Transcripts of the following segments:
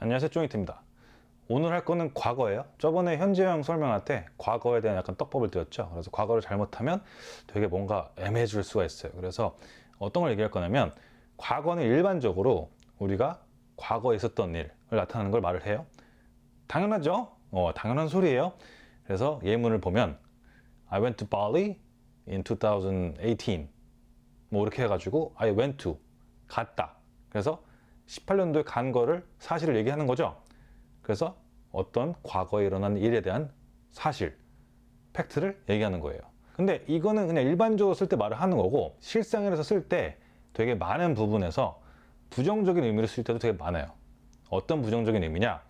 안녕하세요, 쫑이트입니다. 오늘 할 거는 과거예요. 저번에 현재형 설명할 때 과거에 대한 약간 떡밥을 드렸죠. 그래서 과거를 잘못하면 되게 뭔가 애매해질 수가 있어요. 그래서 어떤 걸 얘기할 거냐면, 과거는 일반적으로 우리가 과거에 있었던 일을 나타내는 걸 말을 해요. 당연하죠? 당연한 소리예요. 그래서 예문을 보면 I went to Bali in 2018 뭐 이렇게 해가지고 I went to 갔다. 그래서 18년도에 간 거를 사실을 얘기하는 거죠. 그래서 어떤 과거에 일어난 일에 대한 사실, 팩트를 얘기하는 거예요. 근데 이거는 그냥 일반적으로 쓸 때 말을 하는 거고, 실생활에서 쓸 때 되게 많은 부분에서 부정적인 의미를 쓸 때도 되게 많아요. 어떤 부정적인 의미냐?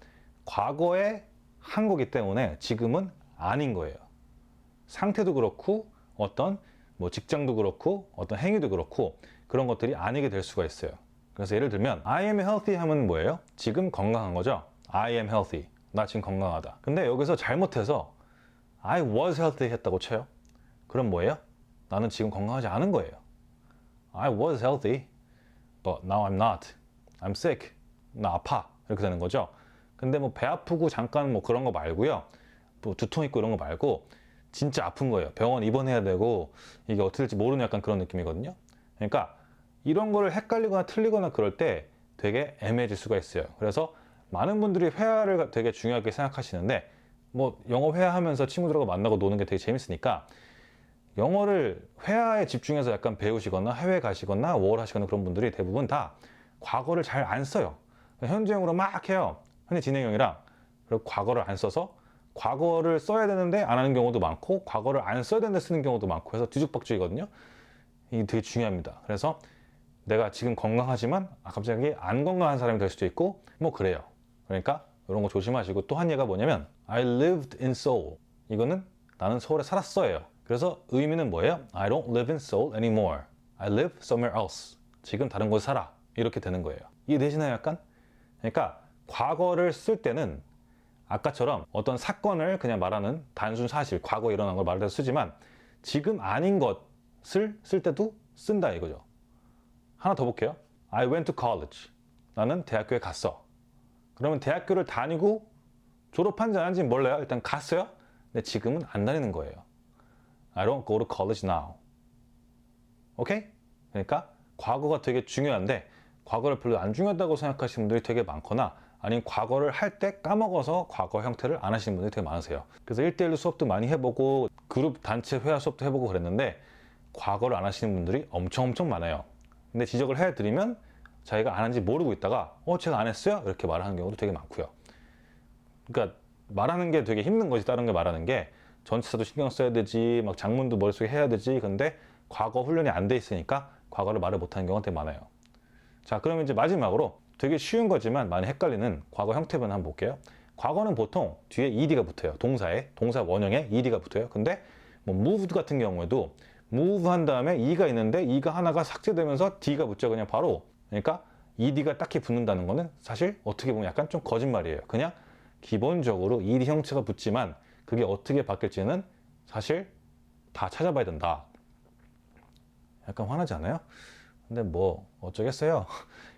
과거에 한 거기 때문에 지금은 아닌 거예요. 상태도 그렇고 어떤 뭐 직장도 그렇고 어떤 행위도 그렇고 그런 것들이 아니게 될 수가 있어요. 그래서 예를 들면 I am healthy 하면 뭐예요? 지금 건강한 거죠. I am healthy. 나 지금 건강하다. 근데 여기서 잘못해서 I was healthy 했다고 쳐요. 그럼 뭐예요? 나는 지금 건강하지 않은 거예요. I was healthy, but now I'm not. I'm sick. 나 아파. 이렇게 되는 거죠. 근데 뭐 배 아프고 잠깐 뭐 그런 거 말고요. 뭐 두통 있고 이런 거 말고 진짜 아픈 거예요. 병원 입원해야 되고 이게 어떻게 될지 모르는 약간 그런 느낌이거든요. 그러니까 이런 거를 헷갈리거나 틀리거나 그럴 때 되게 애매해질 수가 있어요. 그래서 많은 분들이 회화를 되게 중요하게 생각하시는데, 뭐 영어 회화하면서 친구들하고 만나고 노는 게 되게 재밌으니까 영어를 회화에 집중해서 약간 배우시거나 해외 가시거나 워홀 하시거나 그런 분들이 대부분 다 과거를 잘 안 써요. 현재형으로 막 해요. 현재 진행형이랑. 그리고 과거를 안 써서 과거를 써야 되는데 안 하는 경우도 많고, 과거를 안 써야 되는데 쓰는 경우도 많고 해서 뒤죽박죽이거든요. 이게 되게 중요합니다. 그래서 내가 지금 건강하지만 갑자기 안 건강한 사람이 될 수도 있고 뭐 그래요. 그러니까 이런 거 조심하시고, 또 한 예가 뭐냐면 I lived in Seoul. 이거는 나는 서울에 살았어예요. 그래서 의미는 뭐예요? I don't live in Seoul anymore. I live somewhere else. 지금 다른 곳에 살아. 이렇게 되는 거예요. 이해되시나요, 약간? 그러니까 과거를 쓸 때는 아까처럼 어떤 사건을 그냥 말하는 단순 사실, 과거에 일어난 걸 말해서 쓰지만, 지금 아닌 것을 쓸 때도 쓴다 이거죠. 하나 더 볼게요. I went to college. 나는 대학교에 갔어. 그러면 대학교를 다니고 졸업한지 안 한지 몰라요. 일단 갔어요. 근데 지금은 안 다니는 거예요. I don't go to college now. 오케이? 그러니까 과거가 되게 중요한데, 과거를 별로 안 중요하다고 생각하시는 분들이 되게 많거나, 아니면 과거를 할 때 까먹어서 과거 형태를 안 하시는 분들이 되게 많으세요. 그래서 1대1로 수업도 많이 해보고 그룹 단체 회화 수업도 해보고 그랬는데 과거를 안 하시는 분들이 엄청 많아요. 근데 지적을 해드리면 자기가 안 한지 모르고 있다가 제가 안 했어요? 이렇게 말하는 경우도 되게 많고요. 그러니까 말하는 게 되게 힘든 거지, 다른 게 말하는 게. 전치사도 신경 써야 되지, 막 장문도 머릿속에 해야 되지. 근데 과거 훈련이 안 돼 있으니까 과거를 말을 못하는 경우가 되게 많아요. 자, 그러면 이제 마지막으로 되게 쉬운 거지만 많이 헷갈리는 과거 형태변 한번 볼게요. 과거는 보통 뒤에 ed가 붙어요. 동사 원형에 ed가 붙어요. 근데 뭐 moved 같은 경우에도 move 한 다음에 e가 있는데 e가 하나가 삭제되면서 d가 붙죠. 그냥 바로. 그러니까 ed가 딱히 붙는다는 거는 사실 어떻게 보면 약간 좀 거짓말이에요. 그냥 기본적으로 ed 형체가 붙지만 그게 어떻게 바뀔지는 사실 다 찾아봐야 된다. 약간 화나지 않아요? 근데 뭐 어쩌겠어요.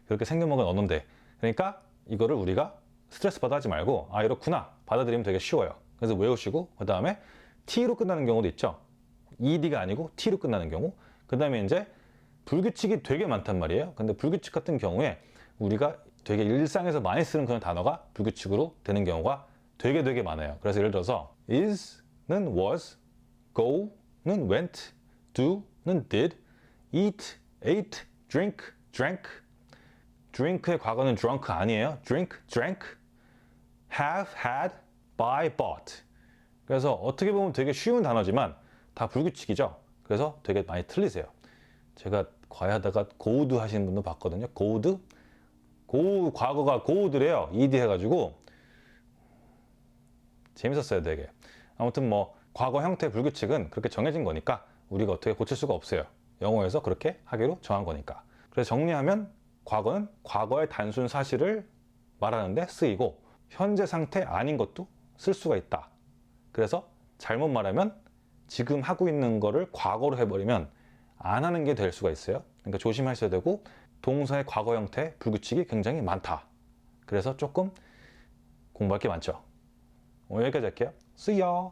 그렇게 생겨먹은 언어인데. 그러니까 이거를 우리가 스트레스 받아 하지 말고, 아 이렇구나 받아들이면 되게 쉬워요. 그래서 외우시고, 그 다음에 t로 끝나는 경우도 있죠. ed가 아니고 t로 끝나는 경우. 그 다음에 이제 불규칙이 되게 많단 말이에요. 근데 불규칙 같은 경우에 우리가 되게 일상에서 많이 쓰는 그런 단어가 불규칙으로 되는 경우가 되게 많아요. 그래서 예를 들어서 is는 was, go는 went, do는 did, eat, ate, drink, drank. drink의 과거는 drunk 아니에요. drink, drank, have, had, buy, bought. 그래서 어떻게 보면 되게 쉬운 단어지만 다 불규칙이죠. 그래서 되게 많이 틀리세요. 제가 과외하다가 고우드 하시는 분도 봤거든요. 고우드? 과거가 고우드래요. ed 해가지고 재밌었어요, 되게. 아무튼 뭐 과거 형태 불규칙은 그렇게 정해진 거니까 우리가 어떻게 고칠 수가 없어요. 영어에서 그렇게 하기로 정한 거니까. 그래서 정리하면 과거는 과거의 단순 사실을 말하는데 쓰이고, 현재 상태 아닌 것도 쓸 수가 있다. 그래서 잘못 말하면 지금 하고 있는 거를 과거로 해버리면 안 하는 게 될 수가 있어요. 그러니까 조심하셔야 되고, 동사의 과거 형태 불규칙이 굉장히 많다. 그래서 조금 공부할 게 많죠. 오늘 여기까지 할게요. See ya!